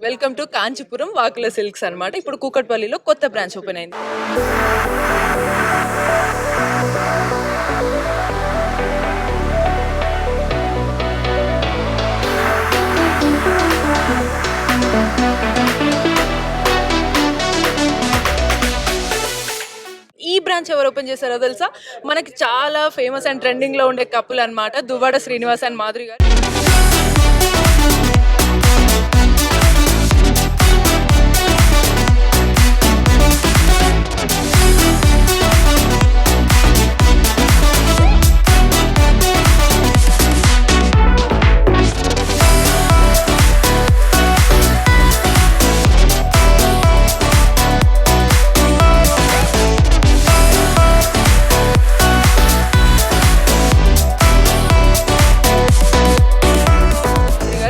Welcome to Kanchipuram వాకుల silks అన్నమాట. ఇప్పుడు కూకట్పల్లిలో కొత్త బ్రాంచ్ ఓపెన్ అయింది. ఈ బ్రాంచ్ ఎవరు ఓపెన్ చేశారో తెలుసా? మనకి చాలా ఫేమస్ అండ్ ట్రెండింగ్ లో ఉండే కపుల్ అన్నమాట, దువ్వాడ శ్రీనివాస్ అండ్ మాధురి గారు.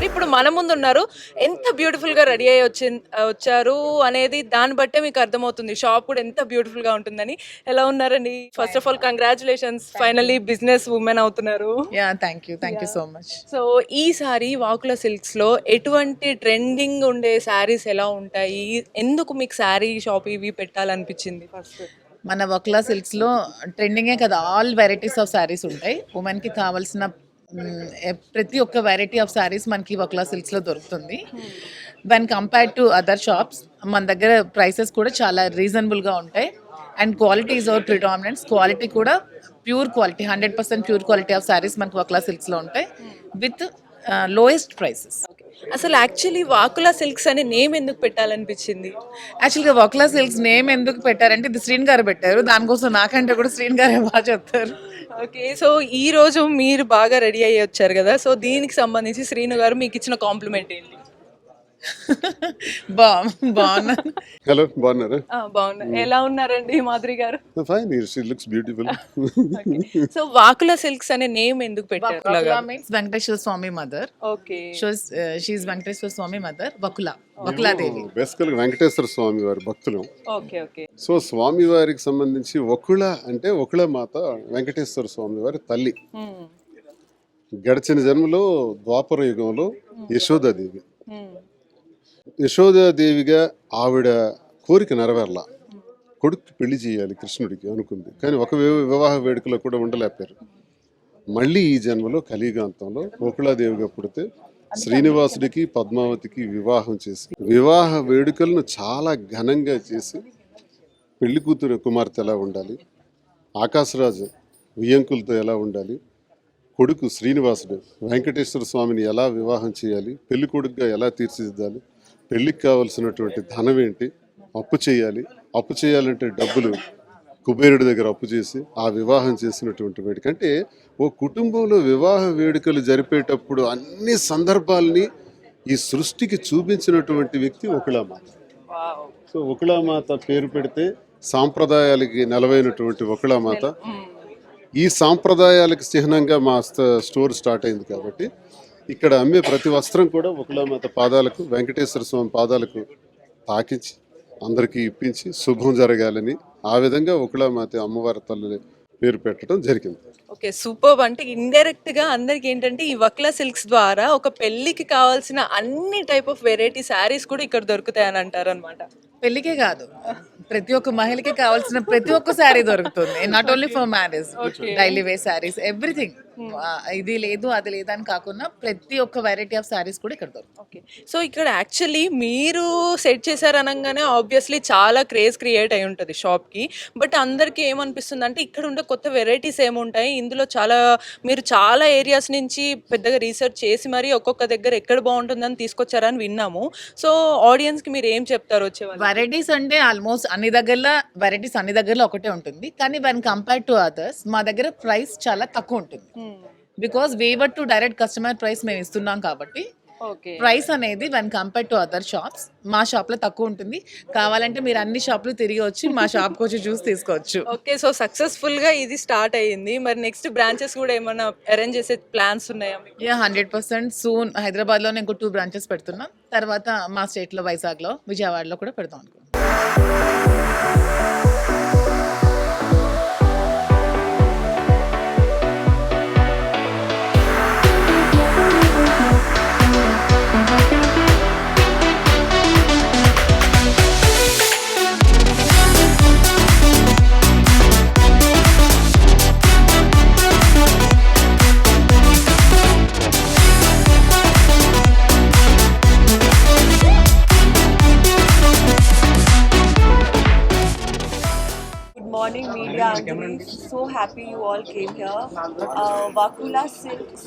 ఇప్పుడు మన ముందు ఉన్నారు. ఎంత బ్యూటిఫుల్ గా రెడీ అయ్యి వచ్చారు అనేది దాన్ని బట్టే మీకు అర్థమవుతుంది షాప్ కూడా ఎంత బ్యూటిఫుల్ గా ఉంటుందని. ఎలా ఉన్నారండి? First of all congratulations, finally business women అవుతున్నారు. Thank you so much. So ఈసారి వాకుల సిల్క్స్ లో ఎటువంటి ట్రెండింగ్ ఉండే శారీస్ ఎలా ఉంటాయి, ఎందుకు మీకు శారీ షాప్ ఇవి పెట్టాలనిపించింది? ఫస్ట్ మన వక్లా సిల్క్స్లో ట్రెండింగే కదా, ఆల్ వెరైటీస్ ఆఫ్ శారీస్ ఉంటాయి. ఉమెన్కి కావాల్సిన ప్రతి ఒక్క వెరైటీ ఆఫ్ శారీస్ మనకి వక్లా సిల్క్స్లో దొరుకుతుంది. When compared to other shops మన దగ్గర ప్రైసెస్ కూడా చాలా రీజనబుల్గా ఉంటాయి. And quality is our predominance. Quality కూడా pure quality, 100% pure quality of saris మనకి వక్లా సిల్క్స్లో ఉంటాయి విత్ లోయెస్ట్ ప్రైసెస్. అసలు యాక్చువల్లీ వాకుల సిల్క్స్ అనే నేమ్ ఎందుకు పెట్టాలనిపించింది? యాక్చువల్గా వక్లా సిల్క్స్ నేమ్ ఎందుకు పెట్టారంటే ఇది శ్రీన్ గారు పెట్టారు. దానికోసం నాకంటే కూడా శ్రీన్ గారే బాగా చెప్తారు. ఓకే, సో ఈ రోజు మీరు బాగా రెడీ అయ్యి వచ్చారు కదా, సో దీనికి సంబంధించి శ్రీను గారు మీకు ఇచ్చిన కాంప్లిమెంట్ ఏంటి? బాగున్నా. హలో, బాగున్నారా? బాగున్నా. ఎలా ఉన్నారండి Madhuri garu? Fine, she looks beautiful. So Vakula silks అనే నేమ్ ఎందుకు పెట్టారు? Venkateswara Swami mother. Okay, she Venkateswara Swami mother, Vakuladevi. Basically Venkateswara స్వామి వారి భక్తులు. Okay okay. సో స్వామి వారికి సంబంధించి వకుళ అంటే వకుళ మాత వెంకటేశ్వర స్వామి వారి తల్లి. గడిచిన జన్మలో ద్వాపర యుగంలో యశోదాదేవి. యశోదాదేవిగా ఆవిడ కోరిక నెరవేరలా, కొడుకు పెళ్లి చేయాలి కృష్ణుడికి అనుకుంది. కానీ ఒక వివాహ వేడుకలో కూడా ఉండలేపారు. మళ్ళీ ఈ జన్మలో కలియుగాంతంలో వకుళాదేవిగా పుడితే శ్రీనివాసుడికి పద్మావతికి వివాహం చేసి, వివాహ వేడుకలను చాలా ఘనంగా చేసి, పెళ్లి కూతురు కుమార్తె ఎలా ఉండాలి, ఆకాశరాజు వియ్యంకులతో ఎలా ఉండాలి, కొడుకు శ్రీనివాసుడు వెంకటేశ్వర స్వామిని ఎలా వివాహం చేయాలి, పెళ్లి కొడుకుగా ఎలా తీర్చిదిద్దాలి, పెళ్లికి కావలసినటువంటి ధనం ఏంటి, అప్పు చేయాలంటే డబ్బులు కుబేరుడి దగ్గర అప్పు చేసి ఆ వివాహం చేసినటువంటి వేడుక. అంటే ఓ కుటుంబంలో వివాహ వేడుకలు జరిపేటప్పుడు అన్ని సందర్భాల్ని ఈ సృష్టికి చూపించినటువంటి వ్యక్తి వకుళామాత. సో వకుళామాత పేరు పెడితే సాంప్రదాయాలకి నెలవైనటువంటి వకుళామాత. ఈ సాంప్రదాయాలకు చిహ్నంగా మా స్టోర్ స్టార్ట్ అయింది కాబట్టి ఇక్కడ అమ్మే ప్రతి వస్త్రం కూడా వకుళామాత పాదాలకు, వెంకటేశ్వర స్వామి పాదాలకు తాకించి అందరికీ ఇప్పించి శుభం జరగాలని ఆ విధంగా వకుళామాత అమ్మవారి తల్లి పేరు పెట్టడం జరిగింది. Okay, super. అంటే ఇండైరెక్ట్ గా అందరికి ఏంటంటే ఈ వక్లా సిల్క్స్ ద్వారా ఒక పెళ్లికి కావాల్సిన అన్ని టైప్ ఆఫ్ వెరైటీ శారీస్ కూడా ఇక్కడ దొరుకుతాయి అని అంటారు అనమాట. పెళ్లికే కాదు, ప్రతి ఒక్క మహిళకి కావాల్సిన ప్రతి ఒక్క శారీ దొరుకుతుంది. Not only for marriage, daily wear saris, everything. ఇది లేదు అది లేదని కాకుండా ప్రతి ఒక్క వెరైటీ ఆఫ్ శారీస్ కూడా ఇక్కడ దొరుకుతుంది. ఓకే, సో ఇక్కడ యాక్చువల్లీ మీరు సెట్ చేశారు అనగానే ఆబ్వియస్లీ చాలా క్రేజ్ క్రియేట్ అయి ఉంటుంది షాప్కి. బట్ అందరికీ ఏమనిపిస్తుంది అంటే ఇక్కడ ఉండే కొత్త వెరైటీస్ ఏముంటాయి ఇందులో, మీరు చాలా ఏరియాస్ నుంచి పెద్దగా రీసెర్చ్ చేసి మరి ఒక్కొక్క దగ్గర ఎక్కడ బాగుంటుందని తీసుకొచ్చారని విన్నాము. సో ఆడియన్స్కి మీరు ఏం చెప్తారు? వచ్చేవాళ్ళు వెరైటీస్ అంటే ఆల్మోస్ట్ అన్ని దగ్గరలో ఒకటే ఉంటుంది. కానీ వెన్ కంపేర్ టు అదర్స్ మా దగ్గర ప్రైస్ చాలా తక్కువ ఉంటుంది. Because waiver to direct customer price మేము ఇస్తున్నాం కాబట్టి ప్రైస్ అనేది when compare to other shops మా షాప్ లో తక్కువ ఉంటుంది. కావాలంటే మీరు అన్ని షాపులు తిరిగి వచ్చి మా షాప్ కి వచ్చి చూసి తీసుకోవచ్చు. ఓకే, సో సక్సెస్ఫుల్ గా ఇది స్టార్ట్ అయ్యింది. మరి నెక్స్ట్ బ్రాంచెస్ కూడా ఏమైనా అరేంజ్ చేసే ప్లాన్స్ ఉన్నాయా? 100% సూన్ హైదరాబాద్ లో ఇంకో 2 బ్రాంచెస్ పెడుతున్నాం. తర్వాత మా స్టేట్ లో వైజాగ్ లో, విజయవాడలో కూడా పెడతాం అనుకుంటున్నాం. Madhuri. So happy you all came here. Vakula Silks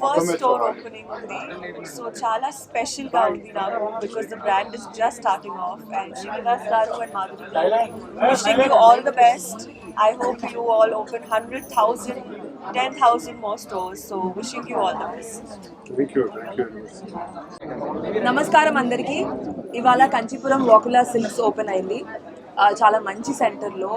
first store opening undi. So chala special ga undi naaku because the brand is just starting off. And Srinivas garu and Madhuri garu, wishing you all the best. I hope you all open 100,000, 10,000 more stores. So wishing you all the best. Thank you. నమస్కారం అందరికీ. ఇవాళ Kanchipuram వాకులా silks open అయింది. చాలా మంచి సెంటర్లో,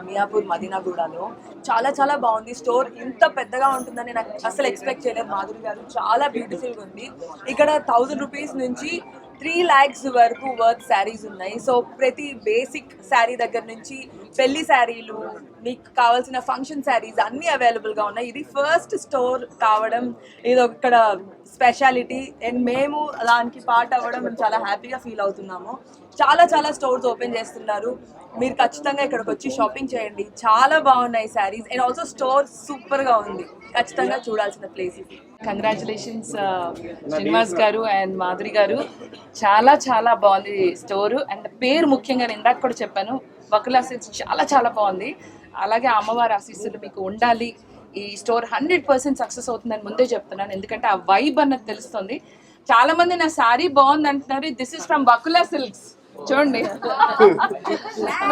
మియాపూర్ మదీనాగూడలో. చాలా బాగుంది. Store ఇంత పెద్దగా ఉంటుందని నాకు అసలు ఎక్స్పెక్ట్ చేయలేదు. మాధురి గారు చాలా బ్యూటిఫుల్గా ఉంది. ఇక్కడ 1000 రూపీస్ నుంచి 3 lakhs వరకు వర్త్ శారీస్ ఉన్నాయి. సో ప్రతి బేసిక్ శారీ దగ్గర నుంచి పెళ్లి శారీలు, మీకు కావాల్సిన ఫంక్షన్ శారీస్ అన్నీ అవైలబుల్గా ఉన్నాయి. ఇది ఫస్ట్ స్టోర్ కావడం ఇది ఇక్కడ స్పెషాలిటీ. అండ్ మేము దానికి పార్ట్ అవ్వడం మేము చాలా హ్యాపీగా ఫీల్ అవుతున్నాము. చాలా స్టోర్స్ ఓపెన్ చేస్తున్నారు. మీరు ఖచ్చితంగా ఇక్కడికి వచ్చి షాపింగ్ చేయండి. చాలా బాగున్నాయి శారీస్. అండ్ ఆల్సో స్టోర్ సూపర్గా ఉంది. ఖచ్చితంగా చూడాల్సిన ప్లేస్ ఇది. కంగ్రాచులేషన్స్ శ్రీనివాస్ గారు అండ్ మాధురి గారు. చాలా బాగుంది స్టోరు. అండ్ పేరు ముఖ్యంగా నేను ఇందాక కూడా చెప్పాను, వకులా సిల్క్స్ చాలా బాగుంది. అలాగే అమ్మవారి ఆశీస్సులు మీకు ఉండాలి. ఈ స్టోర్ 100% సక్సెస్ అవుతుందని ముందే చెప్తున్నాను, ఎందుకంటే ఆ వైబ్ అన్నది తెలుస్తుంది. చాలా మంది నా శారీ బాగుంది అంటున్నారు. This is from Vakula silks. చూడండి,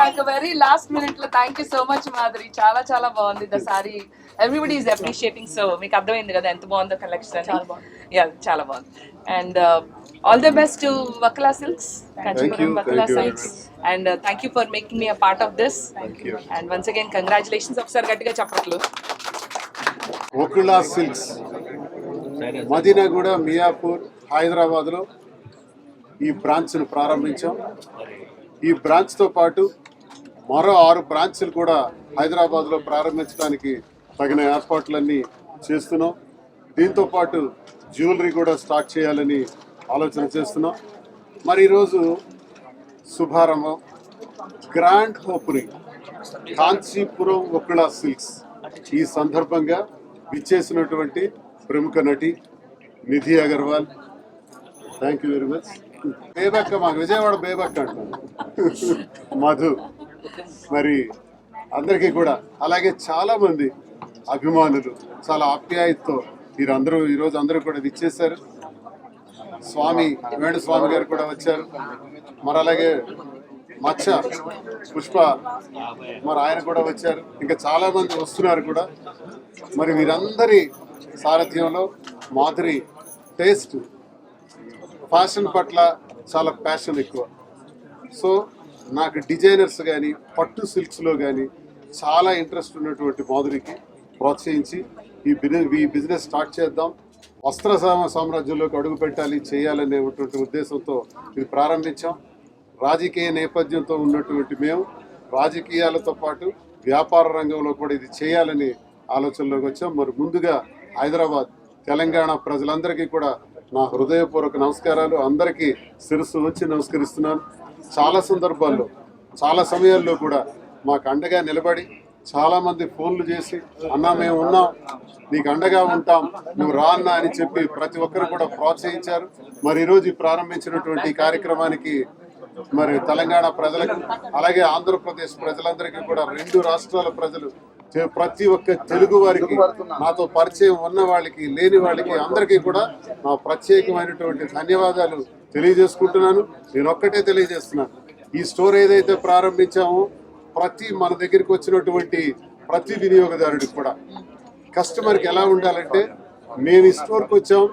నాకు వెరీ లాస్ట్ మినిట్ లో thank you so much Madhuri. చాలా బాగుంది the sari. Everybody is appreciating. So మీకు అర్థమైంది కదా ఎంత బాగుందో కలెక్షన్. చాలా బాగుంది. And all the best to Vakula silks, Kanchipuram Vakula silks. And thank you for making me a part of this. And once again congratulations. ఒకసారి గట్టిగా చెప్పట్లు. వకులా సిల్క్స్ మదీనాగూడ, మియాపూర్, హైదరాబాద్లో ఈ బ్రాంచ్ను ప్రారంభించాం. ఈ బ్రాంచ్తో పాటు మరో 6 బ్రాంచ్లు కూడా హైదరాబాద్లో ప్రారంభించడానికి తగిన ఏర్పాట్లన్నీ చేస్తున్నాం. దీంతో పాటు జ్యువెలరీ కూడా స్టార్ట్ చేయాలని ఆలోచన చేస్తున్నాం. మరి ఈరోజు శుభారంభం, grand opening Kanchipuram Vakula silks. ఈ సందర్భంగా విచ్చేసినటువంటి ప్రముఖ నటి Nidhi Agarwal, thank you very much. Bebakka, మాకు విజయవాడ బేబక్క అంటారు, మధు, మరి అందరికీ కూడా, అలాగే చాలామంది అభిమానులు చాలా ఆప్యాయతతో మీరందరూ ఈరోజు అందరూ కూడా విచ్చేశారు. వేణుస్వామి గారు కూడా వచ్చారు. మరి అలాగే మచ్చ పుష్ప, మరి ఆయన కూడా వచ్చారు. ఇంకా చాలామంది వస్తున్నారు కూడా. మరి వీరందరి సారథ్యంలో మాధురి టేస్ట్, ఫ్యాషన్ పట్ల చాలా ప్యాషన్ ఎక్కువ. సో నాకు డిజైనర్స్ కానీ పట్టు సిల్క్స్లో కానీ చాలా ఇంట్రెస్ట్ ఉన్నటువంటి మాధురికి ప్రోత్సహించి ఈ బిజినెస్ స్టార్ట్ చేద్దాం, వస్త్ర సామ్రాజ్యంలోకి అడుగు పెట్టాలి, చేయాలనేటువంటి ఉద్దేశంతో ఇది ప్రారంభించాం. రాజకీయ నేపథ్యంతో ఉన్నటువంటి మేము రాజకీయాలతో పాటు వ్యాపార రంగంలో కూడా ఇది చేయాలని ఆలోచనలోకి వచ్చాం. మరి ముందుగా హైదరాబాద్, తెలంగాణ ప్రజలందరికీ కూడా నా హృదయపూర్వక నమస్కారాలు. అందరికీ శిరస్సు వచ్చి నమస్కరిస్తున్నాను. చాలా సందర్భాల్లో, చాలా సమయాల్లో కూడా మాకు అండగా నిలబడి చాలామంది ఫోన్లు చేసి, అన్నా మేము ఉన్నాం, నీకు అండగా ఉంటాం, నువ్వు రా అన్నా అని చెప్పి ప్రతి ఒక్కరు కూడా ప్రోత్సహించారు. మరి ఈరోజు ప్రారంభించినటువంటి కార్యక్రమానికి మరి తెలంగాణ ప్రజలకు, అలాగే ఆంధ్రప్రదేశ్ ప్రజలందరికీ కూడా, 2 రాష్ట్రాల ప్రజలు, ప్రతి ఒక్క తెలుగు వారికి, నాతో పరిచయం ఉన్న వాళ్ళకి, లేని వాళ్ళకి, అందరికీ కూడా నా ప్రత్యేకమైనటువంటి ధన్యవాదాలు తెలియజేసుకుంటున్నాను. నేను ఒక్కటే తెలియజేస్తున్నాను, ఈ స్టోర్ ఏదైతే ప్రారంభించామో మన దగ్గరికి వచ్చినటువంటి ప్రతి వినియోగదారుడికి కూడా, కస్టమర్కి ఎలా ఉండాలంటే, మేము ఈ స్టోర్కి వచ్చాం,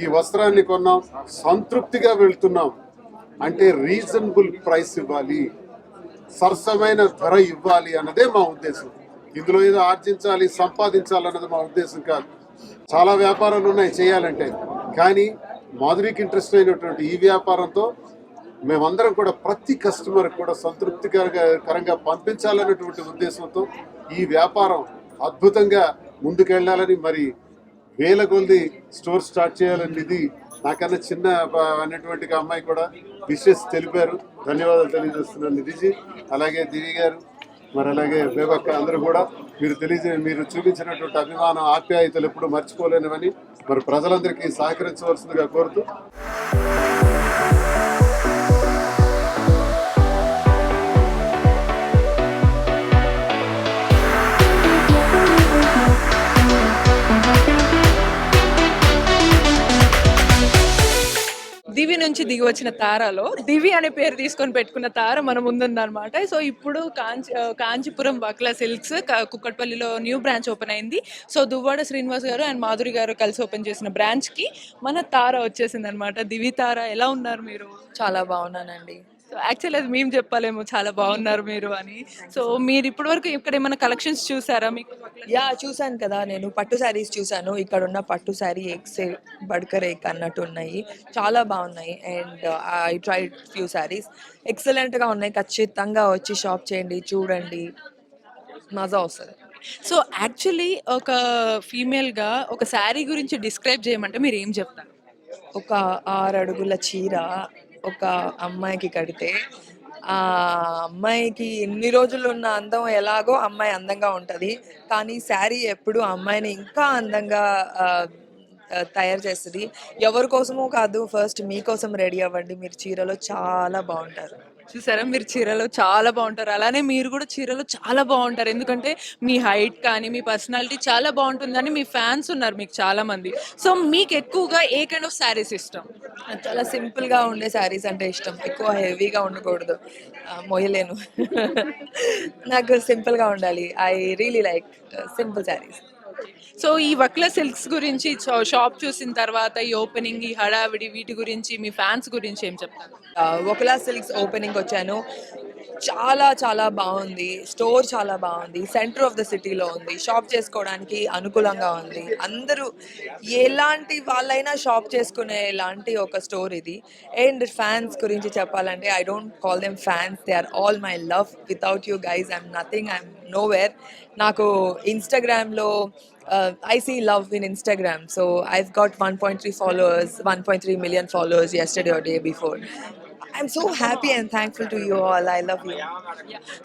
ఈ వస్త్రాన్ని కొన్నాం, సంతృప్తిగా వెళ్తున్నాం అంటే రీజనబుల్ ప్రైస్ ఇవ్వాలి, సరసమైన ధర ఇవ్వాలి అన్నదే మా ఉద్దేశం. ఇందులో ఏదో ఆర్జించాలి, సంపాదించాలన్నది మా ఉద్దేశం కాదు. చాలా వ్యాపారాలు ఉన్నాయి చేయాలంటే, కానీ మాధురికి ఇంట్రెస్ట్ అయినటువంటి ఈ వ్యాపారంతో మేమందరం కూడా ప్రతి కస్టమర్ కూడా సంతృప్తికరంగా పంపించాలన్నటువంటి ఉద్దేశంతో ఈ వ్యాపారం అద్భుతంగా ముందుకెళ్ళాలని, మరి వేల కొలది స్టోర్ స్టార్ట్ చేయాలనేది నాకన్నా చిన్న అనేటువంటి అమ్మాయి కూడా విషెస్ తెలిపారు. ధన్యవాదాలు తెలియజేస్తున్నాను నిధిజీ, అలాగే దివి గారు, మరి అలాగే బేబక్క, అందరూ కూడా మీరు చూపించినటువంటి అభిమానం, ఆప్యాయతలు ఎప్పుడు మర్చిపోలేనివని మరి ప్రజలందరికీ సహకరించవలసిందిగా కోరుతూ దివి నుంచి దిగి వచ్చిన తారలో దివి అనే పేరు తీసుకొని పెట్టుకున్న తార మన ముందుందన్నమాట. సో ఇప్పుడు కాంచీపురం బక్లా సిల్క్స్ కుక్కట్పల్లిలో న్యూ బ్రాంచ్ ఓపెన్ అయింది. సో దువ్వాడ శ్రీనివాస్ గారు అండ్ మాధురి గారు కలిసి ఓపెన్ చేసిన బ్రాంచ్ కి మన తార వచ్చేసింది అనమాట. దివి తార ఎలా ఉన్నారు మీరు? చాలా బాగున్నానండి. సో యాక్చువల్లీ అది మేము చెప్పాలేమో చాలా బాగున్నారు మీరు అని. సో మీరు ఇప్పటి వరకు ఇక్కడ ఏమైనా కలెక్షన్స్ చూసారా మీకు? యా చూసాను కదా, నేను పట్టు శారీస్ చూసాను. ఇక్కడ ఉన్న పట్టు శారీ ఎక్సే బడ్కర్ ఎక్ అన్నట్టు ఉన్నాయి, చాలా బాగున్నాయి. And I tried few saris, ఎక్సలెంట్గా ఉన్నాయి. ఖచ్చితంగా వచ్చి షాప్ చేయండి, చూడండి, మజా వస్తుంది. సో యాక్చువల్లీ ఒక ఫీమేల్గా ఒక శారీ గురించి డిస్క్రైబ్ చేయమంటే మీరు ఏం చెప్తారు? ఒక 6 అడుగుల చీర ఒక అమ్మాయికి కడితే ఆ అమ్మాయికి ఎన్ని రోజులు ఉన్న అందం ఎలాగో అమ్మాయి అందంగా ఉంటుంది, కానీ శారీ ఎప్పుడు అమ్మాయిని ఇంకా అందంగా తయారు చేస్తుంది. ఎవరి కోసమో కాదు, ఫస్ట్ మీకోసం రెడీ అవ్వండి, మీరు చీరలో చాలా బాగుంటారు. చూసారా, మీరు చీరలో చాలా బాగుంటారు. అలానే మీరు కూడా చీరలో చాలా బాగుంటారు. ఎందుకంటే మీ హైట్ కానీ మీ పర్సనాలిటీ చాలా బాగుంటుందని మీ ఫ్యాన్స్ ఉన్నారు మీకు చాలా మంది. సో మీకు ఎక్కువగా ఏ కైండ్ ఆఫ్ శారీస్ ఇష్టం? నాకు చాలా సింపుల్గా ఉండే శారీస్ అంటే ఇష్టం, ఎక్కువ హెవీగా ఉండకూడదు, మోయలేను. నాకు సింపుల్గా ఉండాలి. I really like simple saris. So ఈ వక్ల సిల్క్స్ గురించి షాప్ చూసిన తర్వాత ఈ ఓపెనింగ్, ఈ హడావిడి, వీటి గురించి మీ ఫ్యాన్స్ గురించి ఏం చెప్తారు? వకులా సిల్క్స్ ఓపెనింగ్ వచ్చాను, చాలా చాలా బాగుంది. స్టోర్ చాలా బాగుంది, సెంటర్ ఆఫ్ ద సిటీలో ఉంది, షాప్ చేసుకోవడానికి అనుకూలంగా ఉంది. అందరూ ఎలాంటి వాళ్ళైనా షాప్ చేసుకునే లాంటి ఒక స్టోర్ ఇది. అండ్ ఫ్యాన్స్ గురించి చెప్పాలంటే I don't call them fans, they are all my love. Without you guys I'm nothing, I'm nowhere. నాకు ఇన్స్టాగ్రామ్లో I see love in Instagram. So I've got 1.3 followers, 1.3 million followers yesterday or day before. I'm so happy and thankful to you all. I love you.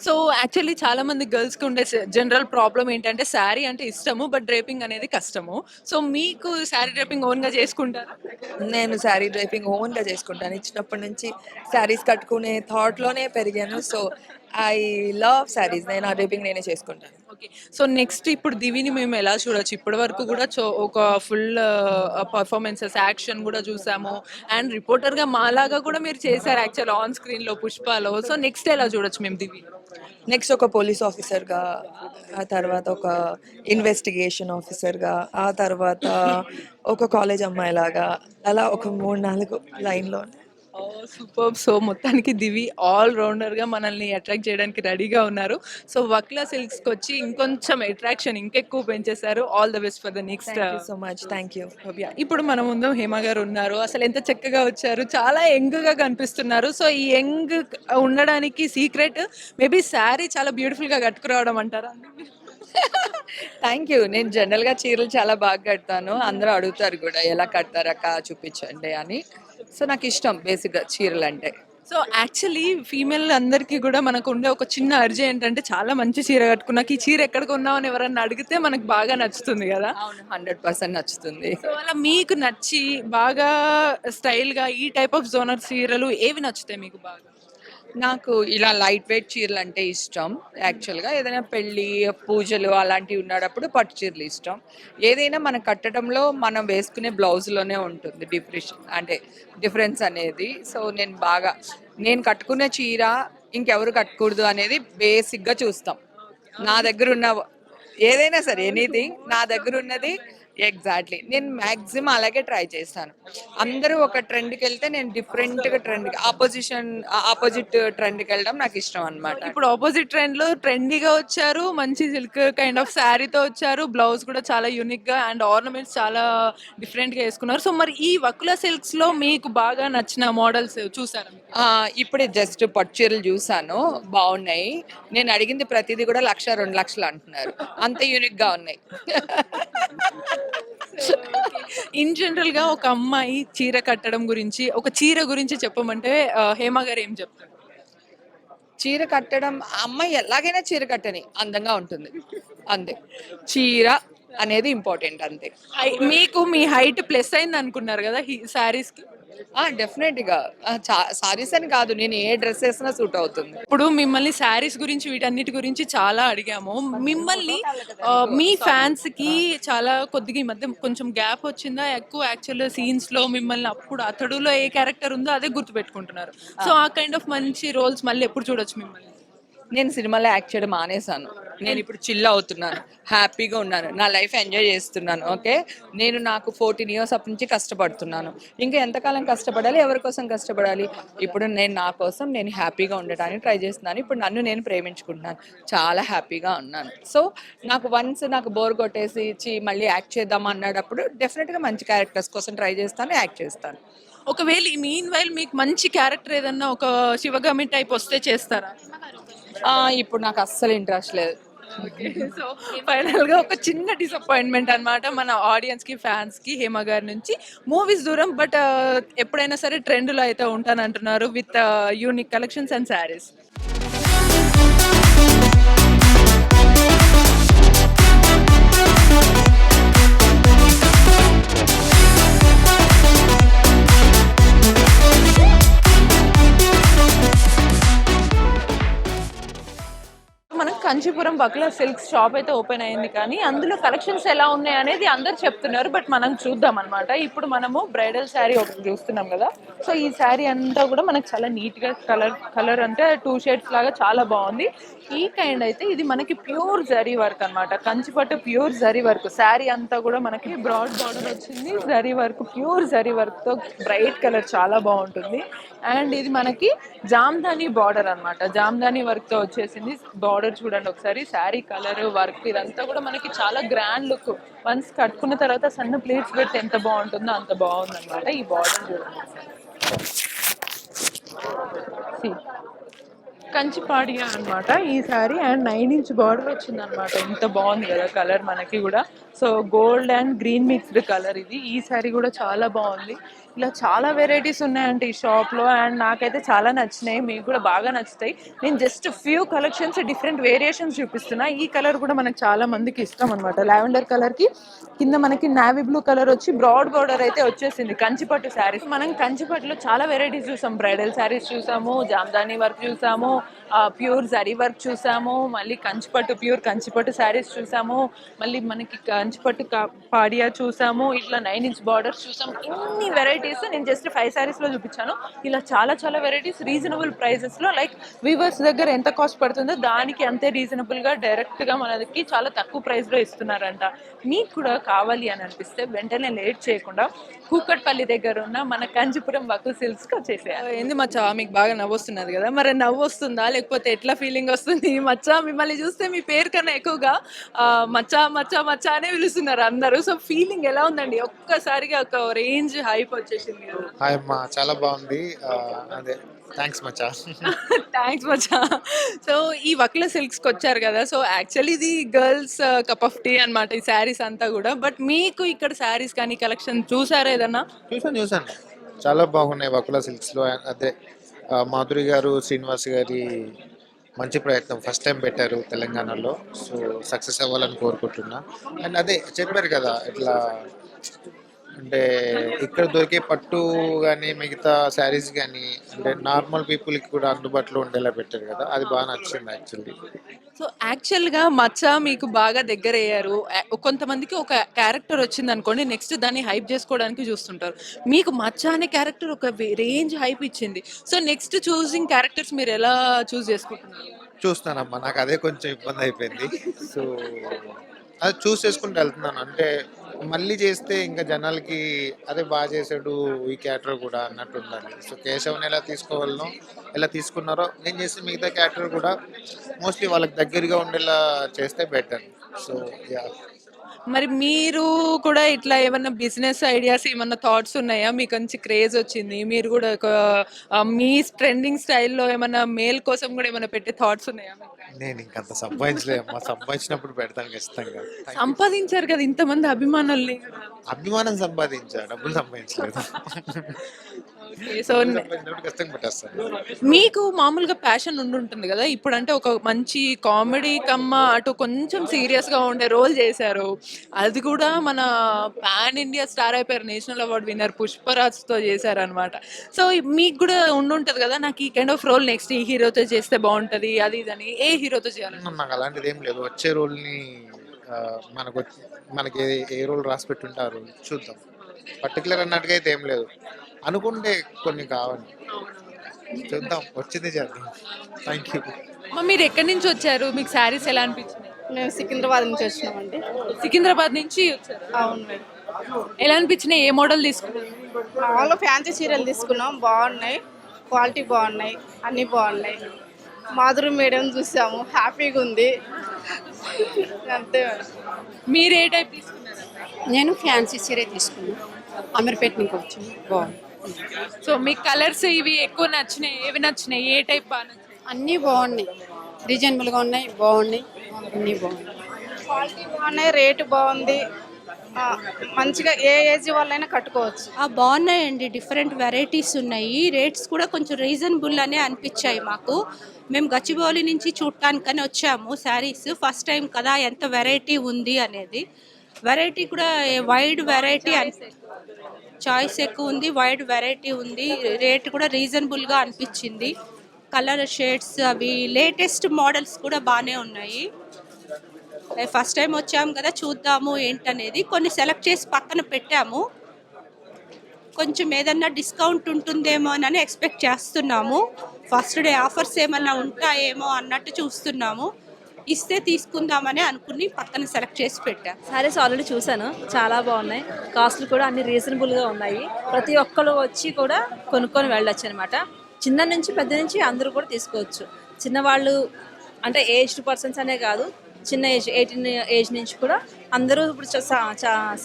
So actually చాలా మంది గర్ల్స్కి ఉండే general problem ఏంటంటే శారీ అంటే ఇష్టము, but draping అనేది కష్టము. So మీకు శారీ డ్రేపింగ్ ఓన్గా చేసుకుంటారా? నేను శారీ డ్రైపింగ్ ఓన్గా చేసుకుంటాను. ఇచ్చినప్పటి నుంచి శారీస్ కట్టుకునే థాట్లోనే పెరిగాను. So I love saris. నేను ఆ డ్రైపింగ్ నేనే చేసుకుంటాను. ఓకే. సో నెక్స్ట్ ఇప్పుడు దివిని మేము ఎలా చూడొచ్చు? ఇప్పటి వరకు కూడా ఒక ఫుల్ పర్ఫార్మెన్సెస్, యాక్షన్ కూడా చూసాము. అండ్ రిపోర్టర్గా మాలాగా కూడా మీరు చేశారు యాక్చువల్ ఆన్ స్క్రీన్లో పుష్పలో. సో నెక్స్ట్ ఎలా చూడొచ్చు మేము దివి? నెక్స్ట్ ఒక పోలీస్ ఆఫీసర్గా, ఆ తర్వాత ఒక ఇన్వెస్టిగేషన్ ఆఫీసర్గా, ఆ తర్వాత ఒక కాలేజ్ అమ్మాయిలాగా, అలా ఒక 3-4 లైన్లో. సూపర్. సో మొత్తానికి దివి ఆల్ రౌండర్గా మనల్ని అట్రాక్ట్ చేయడానికి రెడీగా ఉన్నారు. సో వక్లా సిల్క్స్కి వచ్చి ఇంకొంచెం అట్రాక్షన్ ఇంకెక్కువ పెంచేశారు. All the best for the next. So much, thank you. ఇప్పుడు మన ముందు హేమ గారు ఉన్నారు. అసలు ఎంత చక్కగా వచ్చారు, చాలా యంగ్గా కనిపిస్తున్నారు. సో ఈ యంగ్ ఉండడానికి సీక్రెట్ మేబీ శారీ చాలా బ్యూటిఫుల్గా కట్టుకురావడం అంటారా? Thank you. నేను జనరల్గా చీరలు చాలా బాగా కడతాను, అందరూ అడుగుతారు కూడా ఎలా కడతారక్క చూపించండి అని. సో నాకు ఇష్టం బేసిక్గా చీరలు అంటే. సో యాక్చువల్లీ ఫీమేల్ అందరికీ కూడా మనకు ఉండే ఒక చిన్న అర్జీ ఏంటంటే చాలా మంచి చీర కట్టుకున్నాక ఈ చీర ఎక్కడ కొన్నావు అని ఎవరన్నా అడిగితే మనకు బాగా నచ్చుతుంది కదా. అవును, 100% నచ్చుతుంది. సో అలా మీకు నచ్చి బాగా స్టైల్గా ఈ టైప్ ఆఫ్ జోనర్ చీరలు ఏవి నచ్చుతాయి మీకు బాగా? నాకు ఇలా లైట్ వెయిట్ చీరలు అంటే ఇష్టం. యాక్చువల్గా ఏదైనా పెళ్ళి, పూజలు అలాంటివి ఉన్నప్పుడు పట్టు చీరలు ఇష్టం. ఏదైనా మనం కట్టడంలో మనం వేసుకునే బ్లౌజ్లోనే ఉంటుంది డిఫరెన్స్ అనేది. సో నేను కట్టుకునే చీర ఇంకెవరు కట్టకూడదు అనేది బేసిక్గా చూస్తాం. నా దగ్గర ఉన్న ఏదైనా సరే, ఎనీథింగ్ నా దగ్గర ఉన్నది ఎగ్జాక్ట్లీ నేను మ్యాక్సిమం అలాగే ట్రై చేస్తాను. అందరూ ఒక ట్రెండ్కి వెళ్తే నేను డిఫరెంట్గా ఆపోజిట్ ట్రెండ్కి వెళ్ళడం నాకు ఇష్టం అనమాట. ఇప్పుడు ఆపోజిట్ ట్రెండ్ లో ట్రెండీగా వచ్చారు, మంచి సిల్క్ కైండ్ ఆఫ్ శారీతో వచ్చారు, బ్లౌజ్ కూడా చాలా యూనిక్ గా అండ్ ఆర్నమెంట్స్ చాలా డిఫరెంట్ గా వేసుకున్నారు. సో మరి ఈ వకుల సిల్క్స్ లో మీకు బాగా నచ్చిన మోడల్స్ చూసారా? ఇప్పుడే జస్ట్ పట్టు చీరలు చూసాను, బాగున్నాయి. నేను అడిగింది ప్రతిదీ కూడా 1,00,000, 2 లక్షలు అంటున్నారు, అంత యూనిక్ గా ఉన్నాయి. ఇన్ జనరల్ గా ఒక అమ్మాయి చీర కట్టడం గురించి, ఒక చీర గురించి చెప్పమంటే హేమ గారు ఏం చెప్తారు? చీర కట్టడం, అమ్మాయి ఎలాగైనా చీర కట్టని అందంగా ఉంటుంది అంతే. చీర అనేది ఇంపార్టెంట్ అంతే. మీకు మీ హైట్ ప్లస్ అయింది అనుకున్నారు కదా శారీస్ కి? డెఫినెట్గా సారీస్ అని కాదు, నేను ఏ డ్రెస్ వేసినా సూట్ అవుతుంది. ఇప్పుడు మిమ్మల్ని శారీస్ గురించి వీటన్నిటి గురించి చాలా అడిగాము. మిమ్మల్ని మీ ఫ్యాన్స్‌కి చాలా కొద్దిగా ఈ మధ్య కొంచెం గ్యాప్ వచ్చిందా? ఎక్కువ యాక్చువల్ సీన్స్‌లో మిమ్మల్ని అప్పుడు 'అతడులో' ఏ క్యారెక్టర్ ఉందో అదే గుర్తుపెట్టుకుంటున్నారు. సో, ఆ కైండ్ ఆఫ్ మంచి రోల్స్ మళ్ళీ ఎప్పుడు చూడొచ్చు మిమ్మల్ని? నేను సినిమాలో యాక్ట్ చేయడం మానేశాను. నేను ఇప్పుడు చిల్ అవుతున్నాను, హ్యాపీగా ఉన్నాను, నా లైఫ్ ఎంజాయ్ చేస్తున్నాను. ఓకే, నేను నాకు 14 ఇయర్స్ అప్పటి నుంచి కష్టపడుతున్నాను. ఇంకా ఎంతకాలం కష్టపడాలి, ఎవరి కోసం కష్టపడాలి? ఇప్పుడు నేను నా కోసం నేను హ్యాపీగా ఉండటానికి ట్రై చేస్తున్నాను. ఇప్పుడు నన్ను నేను ప్రేమించుకుంటున్నాను, చాలా హ్యాపీగా ఉన్నాను. సో నాకు వన్స్ నాకు బోర్ కొట్టేసి మళ్ళీ యాక్ట్ చేద్దాం అన్నప్పుడు డెఫినెట్గా మంచి క్యారెక్టర్స్ కోసం ట్రై చేస్తాను, యాక్ట్ చేస్తాను. ఒకవేళ ఈ మీన్ వైల్ మీకు మంచి క్యారెక్టర్ ఏదన్నా ఒక 'శివగామి' టైప్ వస్తే చేస్తారా? ఇప్పుడు నాకు అస్సలు ఇంట్రెస్ట్ లేదు. సో ఫైనల్‌గా ఒక చిన్న డిసప్పాయింట్‌మెంట్ అన్నమాట మన ఆడియన్స్‌కి, ఫ్యాన్స్‌కి 'హేమ' గారి నుంచి. మూవీస్ దూరం బట్ ఎప్పుడైనా సరే ట్రెండ్‌లో అయితే ఉంటానంటున్నారు with unique collections and saris. మనకు కంచీపురం బక్లా సిల్క్స్ షాప్ అయితే ఓపెన్ అయింది కానీ అందులో కలెక్షన్స్ ఎలా ఉన్నాయి అనేది అందరు చెప్తున్నారు. బట్ మనం చూద్దాం అనమాట. ఇప్పుడు మనము బ్రైడల్ శారీ ఒకటి చూస్తున్నాం కదా. సో ఈ శారీ అంతా కూడా మనకు చాలా నీట్ గా కలర్ అంటే 2 షేడ్స్ లాగా చాలా బాగుంది. ఈ కైండ్ అయితే ఇది మనకి ప్యూర్ జరీ వర్క్ అనమాట. కంచిపట్టు ప్యూర్ జరీ వర్క్. శారీ అంతా కూడా మనకి బ్రాడ్ బార్డర్ వచ్చింది. Zari work, pure zari work తో బ్రైట్ కలర్ చాలా బాగుంటుంది. అండ్ ఇది మనకి జామ్దాని బార్డర్ అనమాట. జామ్దాని వర్క్ తో వచ్చేసింది. బార్డర్ చూడండి ఒకసారి. శారీ కలర్ వర్క్ ఇదంతా కూడా మనకి చాలా గ్రాండ్ లుక్. వన్స్ కట్టుకున్న తర్వాత సన్న ప్లేట్స్ పెడితే ఎంత బాగుంటుందో అంత బాగుంది అనమాట. ఈ బార్డర్ చూడండి కంచిపాడియా అన్నమాట ఈ సారీ. అండ్ 9 ఇంచ్ బార్డర్ వచ్చింది అనమాట. ఎంత బాగుంది కదా కలర్ మనకి కూడా. So gold and green mixed colour ఇది. ఈ సారీ కూడా చాలా బాగుంది. ఇలా చాలా వెరైటీస్ ఉన్నాయంటే ఈ షాప్లో. అండ్ నాకైతే చాలా నచ్చినాయి, మీకు కూడా బాగా నచ్చుతాయి. నేను just few collections different variations చూపిస్తున్నా. ఈ కలర్ కూడా మనకు చాలా మందికి ఇష్టం అనమాట. లావెండర్ కలర్కి కింద మనకి నావీ బ్లూ కలర్ వచ్చి బ్రాడ్ బార్డర్ అయితే వచ్చేసింది. కంచిపట్టు శారీస్ మనం కంచిపట్టులో చాలా వెరైటీస్ చూసాం. బ్రైడల్ శారీస్ చూసాము, జామ్దాని వర్క్ చూసాము, ప్యూర్ జరీ వర్క్ చూసాము, మళ్ళీ కంచిపట్టు ప్యూర్ కంచిపట్టు శారీస్ చూసాము, మళ్ళీ మనకి కంచిపట్టు పాడియా చూసాము, ఇట్లా 9 ఇంచ్ బార్డర్స్ చూసాము. ఇన్ని వెరైటీస్ నేను జస్ట్ 5 శారీస్లో చూపించాను. ఇలా చాలా చాలా వెరైటీస్ రీజనబుల్ ప్రైజెస్లో, లైక్ వీవర్స్ దగ్గర ఎంత కాస్ట్ పడుతుందో దానికి అంతే రీజనబుల్గా డైరెక్ట్గా మనకి చాలా తక్కువ ప్రైస్లో ఇస్తున్నారంట. మీకు కూడా కావాలి అని అనిపిస్తే వెంటనే లేట్ చేయకుండా కూకట్పల్లి దగ్గర ఉన్న మన కంచిపురం వకు సిల్క్స్కి వచ్చేసేయాలి. ఏంది మచ్చా మీకు బాగా నవ్వు వస్తున్నది కదా, మరి నవ్వు వస్తుందా లేకపోతే ఎట్లా ఫీలింగ్ వస్తుంది? మచ్చా మిమ్మల్ని చూస్తే మీ పేరు కన్నా ఎక్కువగా మచ్చా మచ్చా మచ్చా అనే పిలుస్తున్నారు అందరూ. సో ఫీలింగ్ ఎలా ఉందండి? ఒక్కసారిగా ఒక రేంజ్ హైప్ వచ్చేసింది. హాయ్ అమ్మా, చాలా బాగుంది. అదే థ్యాంక్స్ మచ్చా. థ్యాంక్స్ మచ్చా. సో ఈ వక్ల సిల్క్స్కి వచ్చారు కదా. సో యాక్చువల్లీ ఇది గర్ల్స్ కప్ ఆఫ్ టీ అనమాట ఈ శారీస్ అంతా కూడా. బట్ మీకు ఇక్కడ శారీస్ కానీ కలెక్షన్ చూసారా ఏదన్నా? చూసాను, చాలా బాగున్నాయి వకులా సిల్క్స్లో. అదే మాధురి గారు, శ్రీనివాస్ గారి మంచి ప్రయత్నం, ఫస్ట్ టైం పెట్టారు తెలంగాణలో. సో సక్సెస్ అవ్వాలని కోరుకుంటున్నా. అండ్ అదే చెప్పారు కదా, ఇట్లా అంటే ఇక్కడ దొరికే పట్టు కానీ మిగతా శారీస్ కానీ అంటే నార్మల్ పీపుల్కి కూడా అందుబాటులో ఉండేలా పెట్టారు కదా, అది బాగా నచ్చింది యాక్చువల్లీ. సో యాక్చువల్గా మచ్చా మీకు బాగా దగ్గర అయ్యారు. కొంతమందికి ఒక క్యారెక్టర్ వచ్చింది అనుకోండి, నెక్స్ట్ దాన్ని హైప్ చేసుకోవడానికి చూస్తుంటారు. మీకు మచ్చా అనే క్యారెక్టర్ ఒక రేంజ్ హైప్ ఇచ్చింది. సో నెక్స్ట్ చూసింగ్ క్యారెక్టర్స్ మీరు ఎలా చూస్ చేసుకుంటున్నారు? చూస్తానమ్మా, నాకు అదే కొంచెం ఇబ్బంది అయిపోయింది. సో అది చూస్ చేసుకుంటూ వెళ్తున్నాను. అంటే మళ్ళీ చేస్తే ఇంకా జనాలకి అదే బాగా చేసాడు ఈ క్యారెక్టర్ కూడా అన్నట్టు ఉండాలి. సో కేశవ్ని ఎలా తీసుకున్నారో నేను చేసిన మిగతా క్యారెక్టర్ కూడా మోస్ట్లీ వాళ్ళకి దగ్గరగా ఉండేలా చేస్తే బెటర్. So yeah. మరి మీరు కూడా ఇట్లా ఏమన్నా బిజినెస్ ఐడియాస్ ఏమన్నా థాట్స్ ఉన్నాయా? మీకు మంచి క్రేజ్ వచ్చింది, మీరు కూడా ఒక మీ ట్రెండింగ్ స్టైల్లో ఏమన్నా మేల్ కోసం కూడా ఏమన్నా పెట్టే థాట్స్ ఉన్నాయా? నేను ఇంకంత సంపాదించలేమ్మా, సంపాదించినప్పుడు పెడతాను ఖచ్చితంగా. సంపాదించారు కదా ఇంతమంది అభిమానుల్ని. అభిమానం సంపాదించా, డబ్బులు సంపాదించలేదు. సో సంపాదించినప్పుడు ఖచ్చితంగా పెట్టేస్తాను. మీకు మామూలుగా ప్యాషన్ ఉండుంటుంది కదా! ఇప్పుడంటే ఒక మంచి కామెడీ కమ్మ అటు కొంచెం సీరియస్‌గా ఉండే రోల్ చేశారు. అది కూడా మన పాన్ ఇండియా స్టార్ అయిపోయారు. నేషనల్ అవార్డ్ విన్నర్ 'పుష్పరాజ్‌తో' చేశారనమాట. సో మీకు కూడా ఉండుంటది కదా! నాకు ఈ కైండ్ ఆఫ్ రోల్ నెక్స్ట్ ఈ హీరోతో చేస్తే బావుంటది. అది ఇదని. ఏ హీరోతో చేయాలని? నాకు అలాంటిది ఏం లేదు. వచ్చే రోల్ని మనకు మనకి ఏ రోల్ రాసి పెట్టుంటే ఆ రోల్ చూద్దాం. పర్టికులర్ అన్నట్టుగా అయితే ఏం లేదు. అనుకుంటే కొన్ని కావాలి, చూద్దాం, వచ్చింది చేద్దాం. Thank you. అమ్మ మీరు ఎక్కడి నుంచి వచ్చారు? మీకు శారీస్ ఎలా అనిపించినాయి? మేము సికింద్రాబాద్ నుంచి వచ్చినామండి. సికింద్రాబాద్ నుంచి వచ్చారు. అవును మేడం. ఎలా అనిపించినాయి? ఏ మోడల్ తీసుకున్నారు? మామూలుగా ఫ్యాన్సీ చీరలు తీసుకున్నాం, బాగున్నాయి, క్వాలిటీ బాగున్నాయి, అన్నీ బాగున్నాయి. మాధురి మేడం చూసాము, హ్యాపీగా ఉంది, అంతే మేడం. మీరు ఏ టైప్ తీసుకున్నారు? నేను ఫ్యాన్సీ చీరే తీసుకున్నాను, అమీర్పేట నుంచి వచ్చాను. బాగుంది. సో మీకు కలర్స్ ఇవి ఎక్కువ నచ్చినాయి? ఏవి నచ్చినాయి? ఏ టైప్ బాగా నచ్చినాయి? అన్నీ బాగున్నాయి, రీజనబుల్గా ఉన్నాయి, బాగున్నాయి, అన్నీ బాగున్నాయి. క్వాలిటీ బాగున్నాయి, రేటు బాగుంది, మంచిగా ఏ ఏజ్ వాళ్ళైనా కట్టుకోవచ్చు. బాగున్నాయండి, డిఫరెంట్ వెరైటీస్ ఉన్నాయి, రేట్స్ కూడా కొంచెం రీజనబుల్ అనే అనిపించాయి మాకు. మేము గచ్చిబౌలి నుంచి చూడటానికని వచ్చాము శారీస్. ఫస్ట్ టైం కదా, ఎంత వెరైటీ ఉంది అనేది. వెరైటీ కూడా వైడ్ వెరైటీ, చాయిస్ ఎక్కువ ఉంది, వైడ్ వెరైటీ ఉంది, రేట్ కూడా రీజనబుల్గా అనిపించింది. కలర్ షేడ్స్ అవి లేటెస్ట్ మోడల్స్ కూడా బాగానే ఉన్నాయి. ఫస్ట్ టైం వచ్చాము కదా, చూద్దాము ఏంటనేది. కొన్ని సెలెక్ట్ చేసి పక్కన పెట్టాము. కొంచెం ఏదన్నా డిస్కౌంట్ ఉంటుందేమో అని ఎక్స్పెక్ట్ చేస్తున్నాము. ఫస్ట్ డే ఆఫర్స్ ఏమన్నా ఉంటాయేమో అన్నట్టు చూస్తున్నాము. ఇస్తే తీసుకుందామని అనుకుని పక్కన సెలెక్ట్ చేసి పెట్టాం. సారీస్ ఆల్రెడీ చూశాను, చాలా బాగున్నాయి. కాస్ట్లు కూడా అన్ని రీజనబుల్గా ఉన్నాయి. ప్రతి ఒక్కరు వచ్చి కూడా కొనుక్కొని వెళ్ళొచ్చు అనమాట. చిన్న నుంచి పెద్ద నుంచి అందరూ కూడా తీసుకోవచ్చు. చిన్నవాళ్ళు అంటే ఏజ్డ్ పర్సన్స్ అనే కాదు, చిన్న ఏజ్ 18 ఏజ్ నుంచి కూడా అందరూ ఇప్పుడు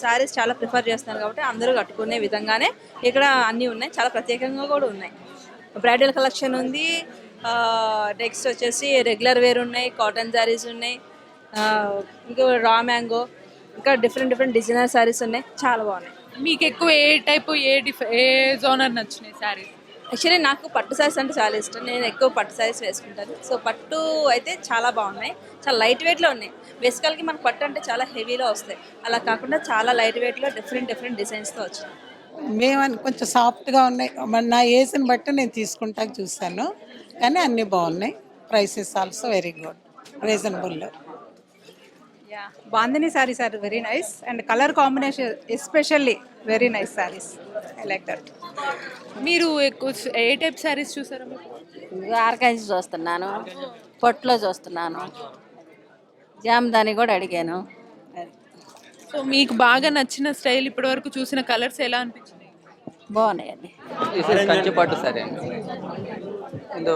శారీస్ చాలా ప్రిఫర్ చేస్తున్నారు కాబట్టి అందరూ కట్టుకునే విధంగానే ఇక్కడ అన్నీ ఉన్నాయి. చాలా ప్రత్యేకంగా కూడా ఉన్నాయి. బ్రైడల్ కలెక్షన్ ఉంది, నెక్స్ట్ వచ్చేసి రెగ్యులర్ వేర్ ఉన్నాయి, కాటన్ శారీస్ ఉన్నాయి, ఇంకా రా మ్యాంగో, ఇంకా డిఫరెంట్ డిజైనర్ శారీస్ ఉన్నాయి, చాలా బాగున్నాయి. మీకు ఎక్కువ ఏ టైప్ ఏ జోనర్ నచ్చినాయి శారీస్? యాక్చువల్లీ నాకు పట్టు శారీస్ అంటే చాలా ఇష్టం. నేను ఎక్కువ పట్టు శారీస్ వేసుకుంటాను. సో పట్టు అయితే చాలా బాగున్నాయి, చాలా లైట్ వెయిట్లో ఉన్నాయి. బేసికల్గా మనకు పట్టు అంటే చాలా హెవీలో వస్తాయి, అలా కాకుండా చాలా లైట్ వెయిట్లో డిఫరెంట్ డిజైన్స్తో వచ్చినాయి. మేము కొంచెం సాఫ్ట్గా ఉన్నాయి, మరి నా ఏజ్ని బట్టి నేను తీసుకుంటాకు చూస్తాను, కానీ అన్నీ బాగున్నాయి. Prices also very good, reasonable. Yeah, bandhani saris are very nice and colour combination especially very nice saris. I like that. మీరు ఎక్కువ ఏ టైప్ శారీస్ చూసారా? ఆర్గాన్స్ చూస్తున్నాను, పొట్లో చూస్తున్నాను, జామ్దాని కూడా అడిగాను. సో మీకు బాగా నచ్చిన స్టైల్ ఇప్పటి వరకు చూసిన కలర్స్ ఎలా అనిపించినాయి? బాగున్నాయండి. కంచి పట్టు సారీ అండి. ఇది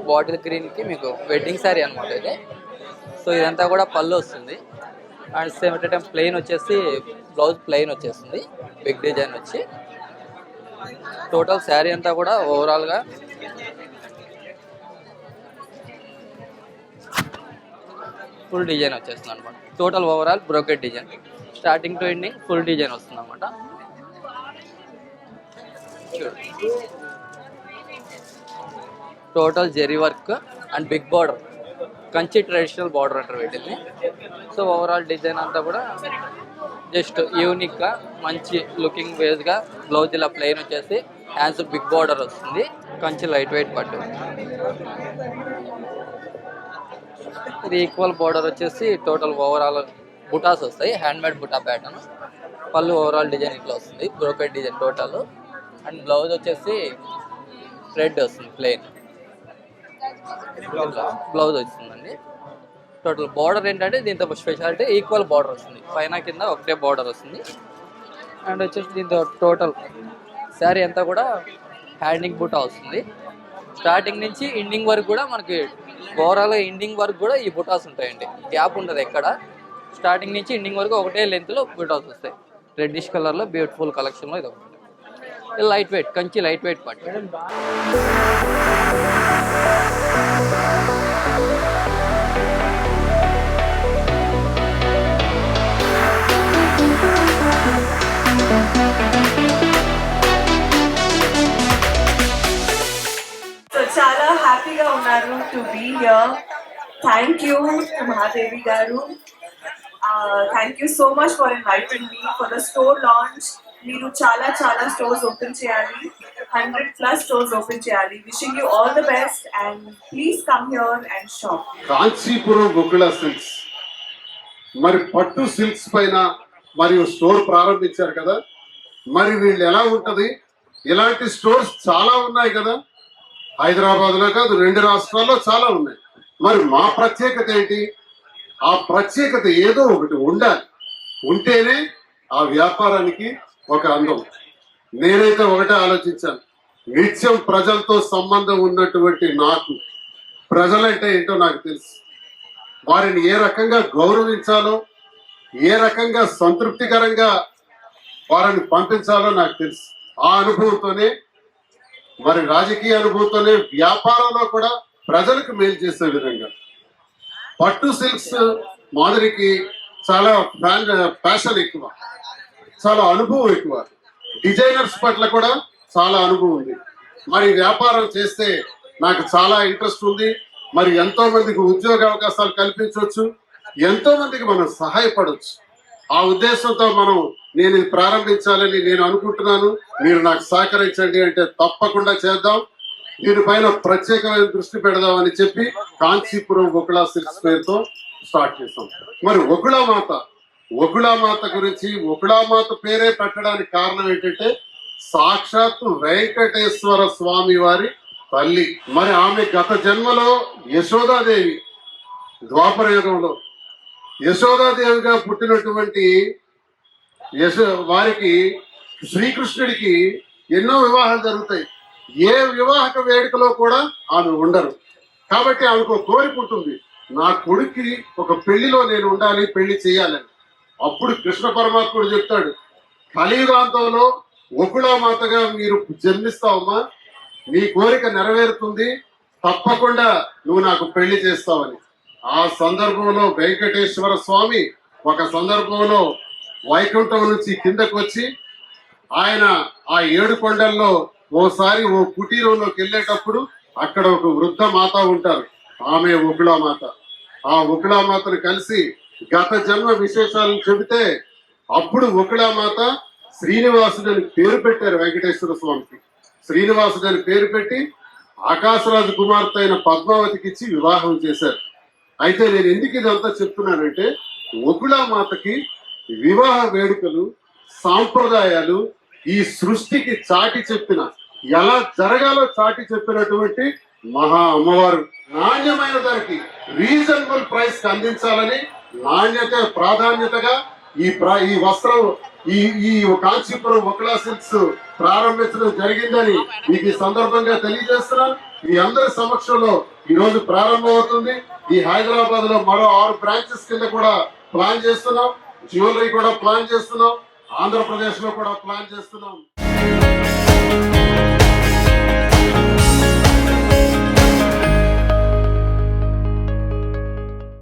బాటిల్ గ్రీన్కి మీకు వెడ్డింగ్ శారీ అనమాట ఇది. సో ఇదంతా కూడా పళ్ళు వస్తుంది and same at time plain వచ్చేసి బ్లౌజ్ ప్లెయిన్ వచ్చేస్తుంది, బిగ్ డిజైన్ వచ్చి. టోటల్ శారీ అంతా కూడా ఓవరాల్గా ఫుల్ డిజైన్ వచ్చేస్తుంది అనమాట. Total overall brocade design starting to ending full design వస్తుంది అనమాట. Total zari work and big border, Kanchi traditional border అంటారు వీటిని. సో ఓవరాల్ డిజైన్ అంతా కూడా జస్ట్ యూనిక్గా మంచి లుకింగ్ వేస్గా, బ్లౌజ్ ఇలా ప్లెయిన్ వచ్చేసి హ్యాండ్స్ బిగ్ బార్డర్ వస్తుంది, కంచి లైట్ వెయిట్ పట్టు. ఇది ఈక్వల్ బార్డర్ వచ్చేసి టోటల్ ఓవరాల్ బుటాస్ వస్తాయి, హ్యాండ్మేడ్ బుటా ప్యాటర్న్. పళ్ళు ఓవరాల్ డిజైన్ ఇట్లా వస్తుంది, brocade design total. And blouse వచ్చేసి రెడ్ వస్తుంది, ప్లెయిన్ బ్లౌజ్ వస్తుందండి. టోటల్ బార్డర్ ఏంటంటే దీంతో స్పెషాలిటీ ఈక్వల్ బార్డర్ వస్తుంది, పైన కింద ఒకటే బార్డర్ వస్తుంది. అండ్ వచ్చేసి దీంతో టోటల్ శారీ అంతా కూడా హ్యాండింగ్ బూటా వస్తుంది. స్టార్టింగ్ నుంచి ఎండింగ్ వరకు కూడా మనకి ఓవరాల్గా ఎండింగ్ వరకు కూడా ఈ బుటాస్ ఉంటాయండి, గ్యాప్ ఉండదు ఎక్కడ. స్టార్టింగ్ నుంచి ఎండింగ్ వరకు ఒకటే లెంత్లో బుటాస్ వస్తాయి. రెడ్డిష్ కలర్లో బ్యూటిఫుల్ కలెక్షన్లో ఇది ఒకటి. Light weight, Kanchi light weight పట్టు. చాలా హ్యాపీగా ఉన్నారు to be here. Thank you to Mahadevi గారు. Thank you so much for inviting me for the store launch. మీరు చాలా చాలా స్టోర్స్ ఓపెన్ చేయాలి, 100+ స్టోర్స్ ఓపెన్ చేయాలి. Wishing you all the best and please come here and shop. Kanchipuram Gokula silks మరి పట్టు silks పైన మరియు స్టోర్ ప్రారంభించారు కదా, మరి వీళ్ళు ఎలా ఉంటది? ఇలాంటి స్టోర్స్ చాలా ఉన్నాయి కదా, హైదరాబాద్లో కాదు 2 రాష్ట్రాల్లో చాలా ఉన్నాయి. మరి మా ప్రత్యేకత ఏంటి? ఆ ప్రత్యేకత ఏదో ఒకటి ఉండాలి, ఉంటేనే ఆ వ్యాపారానికి ఒక అందం. నేనైతే ఒకటే ఆలోచించాను, నిత్యం ప్రజలతో సంబంధం ఉన్నటువంటి నాకు ప్రజలంటే ఏంటో నాకు తెలుసు. వారిని ఏ రకంగా గౌరవించాలో, ఏ రకంగా సంతృప్తికరంగా వారిని పంపించాలో నాకు తెలుసు. ఆ అనుభవంతోనే, మరి రాజకీయ అనుభవంతోనే వ్యాపారంలో కూడా ప్రజలకు మేలు చేసే విధంగా పట్టు సిల్క్స్ మాదిరికి చాలా ప్యాషన్ ఎక్కువ, చాలా అనుభవం ఎక్కువ, డిజైనర్స్ పట్ల కూడా చాలా అనుభవం ఉంది. మరి వ్యాపారం చేస్తే నాకు చాలా ఇంట్రెస్ట్ ఉంది. మరి ఎంతో మందికి ఉద్యోగ అవకాశాలు కల్పించవచ్చు, ఎంతో మందికి మనం సహాయపడవచ్చు. ఆ ఉద్దేశంతో నేను ఇది ప్రారంభించాలని నేను అనుకుంటున్నాను. మీరు నాకు సహకరించండి అంటే తప్పకుండా చేద్దాం. దీనిపైన ప్రత్యేకమైన దృష్టి పెడదామని చెప్పి కాంచీపురం గోకుల సిల్క్స్ పేరుతో స్టార్ట్ చేస్తాం. మరి ఒకుళామాత గురించి, ఒకుళామాత పేరే పెట్టడానికి కారణం ఏంటంటే సాక్షాత్తు వెంకటేశ్వర స్వామి వారి తల్లి. మరి ఆమె గత జన్మలో యశోదాదేవి, ద్వాపర యుగంలో యశోదాదేవిగా పుట్టినటువంటి వారికి శ్రీకృష్ణుడికి ఎన్నో వివాహాలు జరుగుతాయి. ఏ వివాహక వేడుకలో కూడా ఆమె ఉండరు. కాబట్టి ఆమెకు ఒక కోరిక ఉంటుంది, నా కొడుక్కి ఒక పెళ్లిలో నేను ఉండాలి, పెళ్లి చేయాలని. అప్పుడు కృష్ణ పరమాత్ముడు చెప్తాడు, కలియుగాంతంలో ఒకుళామాతగా మీరు జన్మిస్తావమ్మా, నీ కోరిక నెరవేరుతుంది, తప్పకుండా నువ్వు నాకు పెళ్లి చేస్తావని. ఆ సందర్భంలో వెంకటేశ్వర స్వామి ఒక సందర్భంలో వైకుంఠం నుంచి కిందకు వచ్చి ఆయన ఆ 7 కొండల్లో ఓసారి ఓ కుటీరంలోకి వెళ్ళేటప్పుడు అక్కడ ఒక వృద్ధ మాత ఉంటారు, ఆమె ఒకుళామాత. ఆ ఒకుళామాతను కలిసి గత జన్మ విశేషాలను చెబితే అప్పుడు ఒకుళామాత శ్రీనివాసుడు అని పేరు పెట్టారు వెంకటేశ్వర స్వామికి. శ్రీనివాసుడు అని పేరు పెట్టి ఆకాశరాజు కుమార్తె అయిన పద్మావతికి ఇచ్చి వివాహం చేశారు. అయితే నేను ఎందుకు ఇదంతా చెప్తున్నానంటే, ఒకుళామాతకి వివాహ వేడుకలు, సాంప్రదాయాలు ఈ సృష్టికి చాటి చెప్పిన, ఎలా జరగాలో చాటి చెప్పినటువంటి మహా అమ్మవారు. నాణ్యమైన ధరకి రీజనబుల్ ప్రైస్ అందించాలని నాణ్యత ప్రాధాన్యతగా ఈ వస్త్రం ఈ కాంచీపురం ఒకుళ సిల్క్స్ ప్రారంభించడం జరిగిందని మీకు ఈ సందర్భంగా తెలియజేస్తున్నాను. మీ అందరి సమక్షంలో ఈ రోజు ప్రారంభమవుతుంది. ఈ హైదరాబాద్ లో మరో 6 బ్రాంచెస్ కింద కూడా ప్లాన్ చేస్తున్నాం, జ్యువెలరీ కూడా ప్లాన్ చేస్తున్నాం, ఆంధ్రప్రదేశ్ లో కూడా ప్లాన్ చేస్తున్నాం.